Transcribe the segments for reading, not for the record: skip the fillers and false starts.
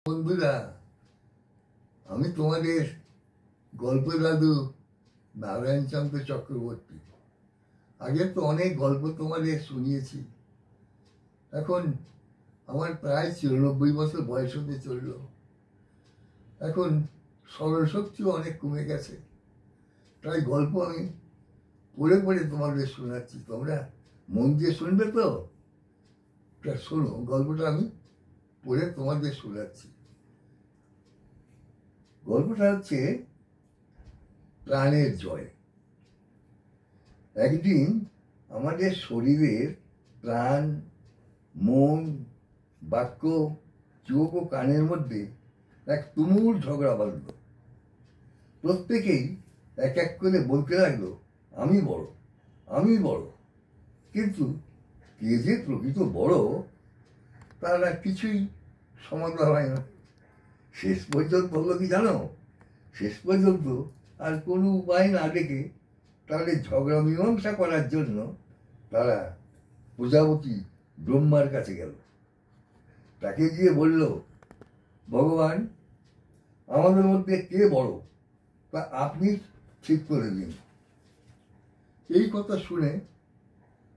বন্ধুরা, আমি তোমাদের গল্প দাদু নারায়ণচন্দ্র চক্রবর্তী। আগে তো অনেক গল্প তোমাদের শুনিয়েছি। এখন আমার প্রায় 94 বছর বয়স হতে চলল। এখন স্মরণশক্তিও অনেক কমে গেছে। তাই গল্প আমি পড়ে পড়ে তোমাদের শোনাচ্ছি। তোমরা মন দিয়ে শুনবে তো? শোনো, গল্পটা আমি পড়ে তোমাদের শোনাচ্ছি। গল্পটা হচ্ছে প্রাণের জয়। একদিন আমাদের শরীরের প্রাণ, মন, বাক্য, চোখ ও কানের মধ্যে এক তুমুল ঝগড়া বাঁধল। প্রত্যেকেই এক এক করে বলতে লাগলো, আমি বড়, আমি বড়। কিন্তু কে যে প্রকৃত বড় তার আর কিছুই সমাধান হয় না। শেষ পর্যন্ত বললো কি জানো? শেষ পর্যন্ত আর কোনো উপায় না দেখে তাহলে ঝগড়া মীমাংসা করার জন্য তারা প্রজাপতি ব্রহ্মার কাছে গেল। তাকে গিয়ে বলল, ভগবান, আমাদের মধ্যে কে বড় তা আপনি ঠিক করে দিন। এই কথা শুনে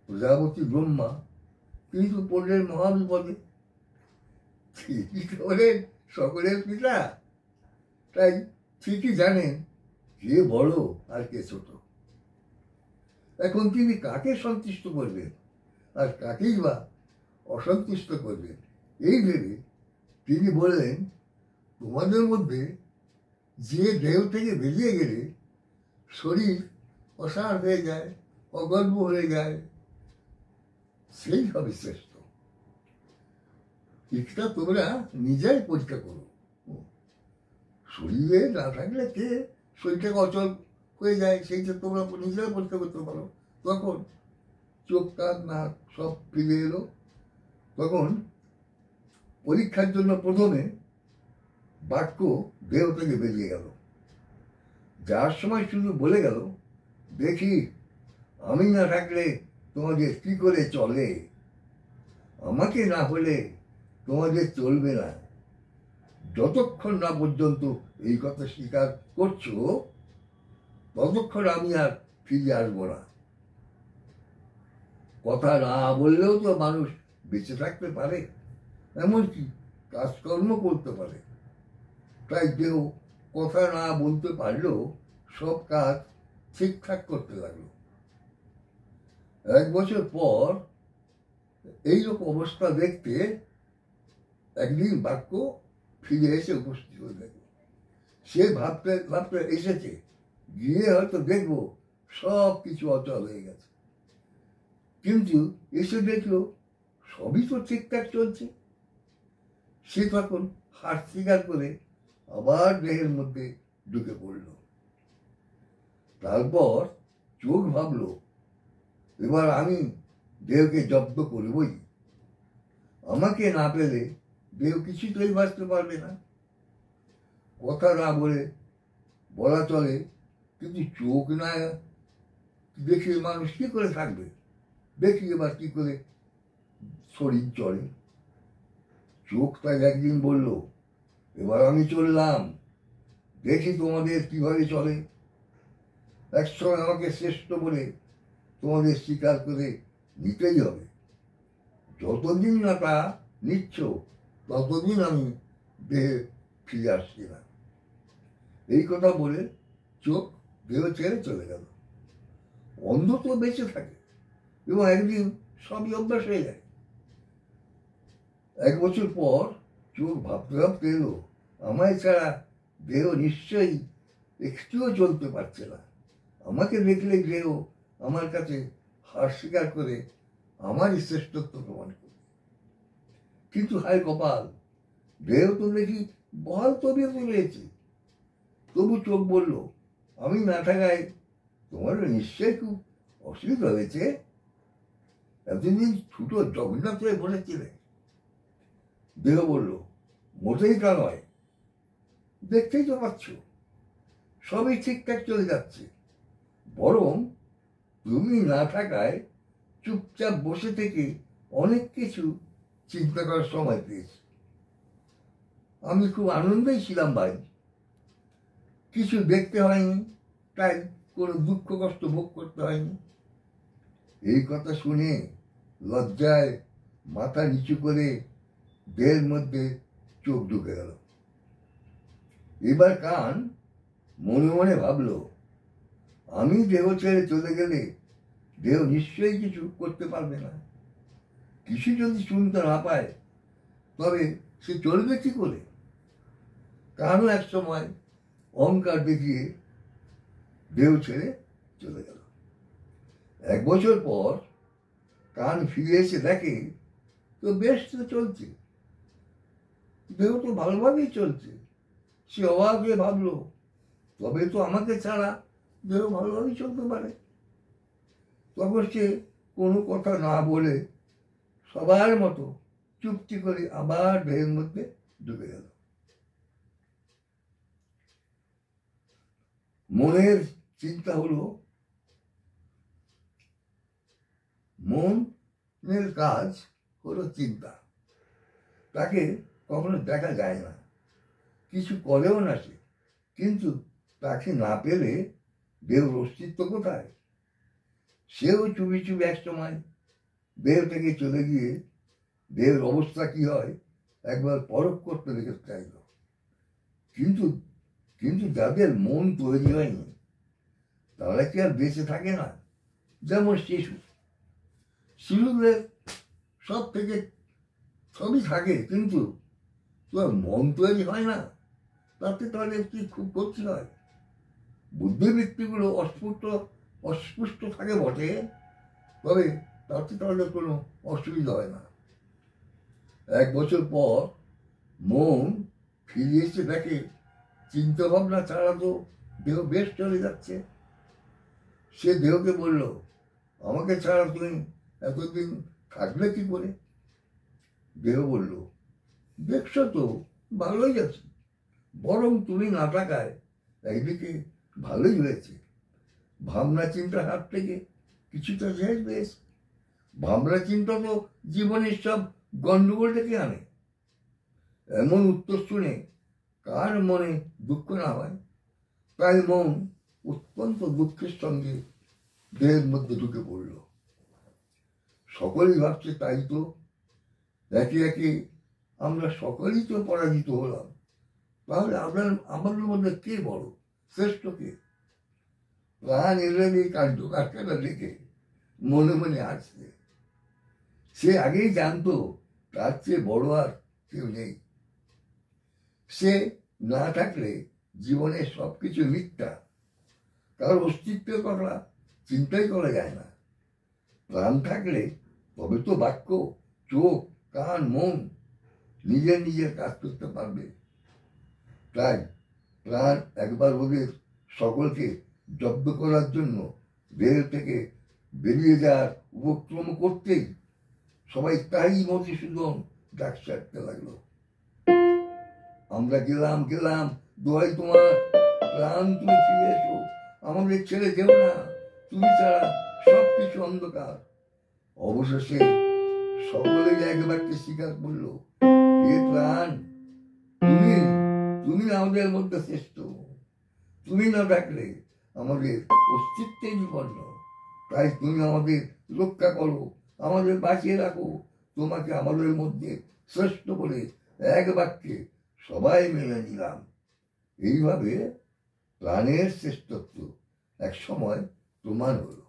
প্রজাপতি ব্রহ্মা কিন্তু পড়লেন মহাবিপদে। ঠিকই সকলের পিতা, তাই ঠিকই জানেন কে বড় আর কে ছোট। এখন তিনি কাকে সন্তুষ্ট করবেন আর কাকেই বা অসন্তুষ্ট করবেন, এই ভেবে তিনি বললেন, তোমাদের মধ্যে যে দেহ থেকে বেরিয়ে গেলে শরীর অসাড় হয়ে যায়, অগল্প হয়ে যায়, সেই হবে শ্রেষ্ঠ। এটা তোমরা নিজেই পরীক্ষা করো। শরীরে না থাকলে কে শরীরটাকে অচল হয়ে যায়, সেইটা তোমরা নিজেরাই পরীক্ষা করতে পারো। তখন চোখ, কান, নাক সব ফিরে এলো। তখন পরীক্ষার জন্য প্রথমে বাক্য দেহ থেকে বেরিয়ে গেল। যার সময় শুধু বলে গেল, দেখি আমি না থাকলে তোমাদের কি করে চলে, আমাকে না হলে তোমাদের চলবে না। যতক্ষণ না পর্যন্ত এই কথা স্বীকার করছো ততক্ষণ আমি আর ফিরে আসবো না। কথা না বললেও তো মানুষ বেঁচে থাকতে পারে, এমনকি কাজকর্ম করতে পারে। তাই কেউ কথা না বলতে পারলেও সব কাজ ঠিকঠাক করতে লাগলো। 1 বছর পর এইরকম অবস্থা দেখতে একদিন বাক্য ফিরে এসে উপস্থিত হয়ে গেল। সে ভাবতে ভাবতে এসেছে, গিয়ে হয়তো দেখবো সব কিছু অচল হয়ে গেছে। কিন্তু এসে দেখলো সবই তো ঠিকঠাক চলছে। সে তখন হাত স্বীকার করে আবার দেহের মধ্যে ঢুকে পড়ল। তারপর চোখ ভাবলো, এবার আমি দেহকে জব্দ করবই। আমাকে না পেলে দেহ কিছুতেই বাঁচতে পারবে না। কথা না বলা চলে, কিন্তু চোখ না দেখে মানুষ কি করে থাকবে? দেখি এবার কি করে শরীর চলে। চোখ তাই একদিন বলল, এবার আমি চললাম, দেখি তোমাদের কিভাবে চলে। একসময় আমাকে শ্রেষ্ঠ বলে তোমাদের স্বীকার করে নিতেই হবে। যতদিন না তা নিচ্ছ ততদিন আমি দেহে ফিরে আসছি না। এই কথা বলে চোখ দেহ ছেড়ে চলে গেল। অন্ধ তো বেঁচে থাকে এবং একদিন সবই অভ্যাস হয়ে যায়। 1 বছর পর চোখ ভাবতে ভাবতে এলো, আমায় ছাড়া দেহ নিশ্চয়ই একটুও চলতে পারছে না। আমাকে দেখলে দেহ আমার কাছে হার স্বীকার করে আমারই শ্রেষ্ঠত্ব প্রমাণ করে। কিন্তু হায় কপাল, দেহ তো দেখি বহাল তবিয়তে রয়েছে। তবু চোখ বলল, আমি না থাকায় তোমারও নিশ্চয়ই খুব অসুবিধা হয়েছে। এতদিন ছুটো জগন্নাথ হয়ে বসেছিলে। দেহ বলল, মোটেই তা নয়, দেখতেই তো পাচ্ছ সবই ঠিকঠাক চলে যাচ্ছে। বরং তুমি না থাকায় চুপচাপ বসে থেকে অনেক কিছু চিন্তা করার সময় পেয়েছি। আমি খুব আনন্দেই ছিলাম ভাই, কিছু দেখতে হয়নি, তাই কোনো দুঃখ কষ্ট ভোগ করতে হয়নি। এই কথা শুনে লজ্জায় মাথা নিচু করে দেহের মধ্যে চোখ ঢুকে গেল। এবার কান মনে মনে ভাবলো, আমি দেহ ছেড়ে চলে গেলে দেহ নিশ্চয়ই কিছু করতে পারবে না। কিছু যদি শুনতে না পায় তবে সে চলবে কি করে? কানও এক সময় অহংকার দেখিয়ে দেহ ছেড়ে চলে গেল। 1 বছর পর কান ফিরে এসে দেখে তো বেশ তো চলছে, দেহ তো ভালোভাবেই চলছে। সে অবাক হয়ে ভাবলো, তবে তো আমাকে ছাড়া দেহ ভালোভাবেই চলতে পারে। তখন সে কোনো কথা না বলে সবার মতো চুপটি করে আবার দেহের মধ্যে ঢুকে গেল। মনের চিন্তা হলো, মনের কাজ হলো চিন্তা। তাকে কখনো দেখা যায় না, কিছু করেও না সে, কিন্তু তাকে না পেলে দেহের অস্তিত্ব কোথায়? সেও চুপি চুপি এক সময় দেহ থেকে চলে গিয়ে দেহের অবস্থা কি হয় একবার পরখ করতে দেখে চাইল। কিন্তু কিন্তু যাদের মন তৈরি হয়নি তারা কি আর বেঁচে থাকে না? যেমন শিশুদের সব থেকে সবই থাকে, কিন্তু তোর মন তৈরি হয় না, তাতে তাহলে কি খুব ক্ষতি হয়। বুদ্ধিবৃত্তিগুলো অস্পষ্ট থাকে বটে, তবে তাতে তাহলে কোনো অসুবিধা হয় না। 1 বছর পর মন ফিরে এসে দেখে চিন্তা ভাবনা ছাড়া তো দেহ বেশ চলে যাচ্ছে। সে দেহকে বলল, আমাকে ছাড়া তুমি এতদিন থাকলে কি করে? দেহ বলল, দেখছো তো ভালোই আছি, বরং তুমি না থাকায় একদিকে ভালোই হয়েছে। ভাবনা চিন্তার হাত থেকে কিছুটা রেহাই পেয়েছে। ভাবনা চিন্তা তো জীবনের সব গন্ডগোল ডেকে আনে। এমন উত্তর শুনে কার মনে দুঃখ না হয়? তাই মন অত্যন্ত দুঃখের সঙ্গে দেহের মধ্যে ঢুকে পড়ল। সকলেই ভাবছে তাই তো, একে একে আমরা সকলেই তো পরাজিত হলাম। তাহলে আমাদের মধ্যে কে বড়, শ্রেষ্ঠ কে? প্রাণ এলেন এই কাণ্ড কারখানা দেখে মনে মনে আসছে। সে আগেই জানতো তার চেয়ে বড় আর কেউ নেই। সে না থাকলে জীবনের সবকিছু মিথ্যা, কারোর অস্তিত্বের কথা চিন্তাই করা যায় না। প্রাণ থাকলে তবে তো বাক্য, চোখ, কান, মন নিজের নিজের কাজ করতে পারবে। তাই প্রাণ একবার ওদের সকলকে জব্দ করার জন্য দেহ থেকে বেরিয়ে যাওয়ার উপক্রম করতেই সবাই তাই মধুসূদন ডাক ছাড়তে লাগলো। আমরা গেলাম, দোহাই তোমার, প্রাণ তুমি ফিরে এসো, আমাদের ছেড়ে যেও না, তুমি ছাড়া সবকিছু অন্ধকার। অবশেষে সকলেই এক বাক্যে স্বীকার করলো, হে প্রাণ, তুমি আমাদের মধ্যে শ্রেষ্ঠ। তুমি না থাকলে আমাদের অস্তিত্বের বিপন্ন। তাই তুমি আমাদের রক্ষা করো, আমাদের বাঁচিয়ে রাখো। তোমাকে আমাদের মধ্যে শ্রেষ্ঠ বলে এক বাক্যে সবাই মেনে নিলাম। এইভাবে প্রাণের শ্রেষ্ঠত্ব এক সময় প্রমাণ হলো।